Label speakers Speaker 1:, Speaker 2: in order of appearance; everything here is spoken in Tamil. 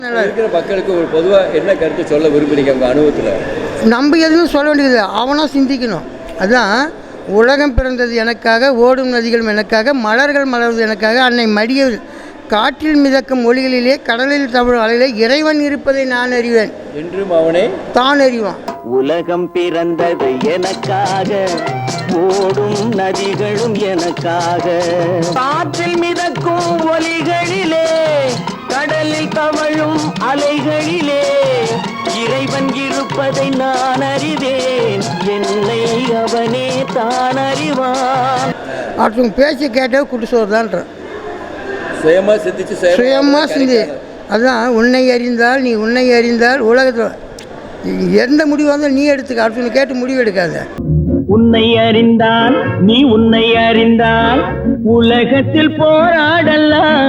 Speaker 1: இருக்கிற மக்களுக்கு ஒரு பொதுவாக என்ன கருத்து சொல்ல விரும்புறீங்க உங்கள் அனுபவத்தில்?
Speaker 2: நம்ம எதுவும் சொல்ல வேண்டியது, அவனாக சிந்திக்கணும். அதுதான் உலகம் பிறந்தது எனக்காக, ஓடும் நதிகளும் எனக்காக, மலர்கள் மலர்வது எனக்காக, அன்னை மடியில் காற்றில் மிதக்கும் ஒளிகளிலே கடலில் தமிழ் அலையிலே இறைவன் இருப்பதை நான் அறிவேன்
Speaker 1: என்றும் அவனே
Speaker 2: தான் அறிவான்.
Speaker 3: உலகம் பிறந்தது எனக்காக, ஓடும் நதிகளும் எனக்காக, காற்றில் மிதக்கும் ஒலிகளிலே கடலில் தவழும் அலைகளிலே இறைவன் இருப்பதை நான் அறிவேன், என்னை அவனே தான் அறிவான்.
Speaker 2: அவற்றுக்கு பேச்சு கேட்டே குடிசோர் தான்ற
Speaker 1: சுயமாக சிந்திச்சு
Speaker 2: சுயமாக சிந்தி. அதுதான் உன்னை அறிந்தால் நீ உன்னை அறிந்தால் உலகத்தில் எந்த முடிவாக இருந்தாலும் நீ எடுத்துக்க, அடுத்து கேட்டு முடிவு எடுக்காத.
Speaker 3: உன்னை அறிந்தால் நீ உன்னை அறிந்தால் உலகத்தில் போராடலாம்.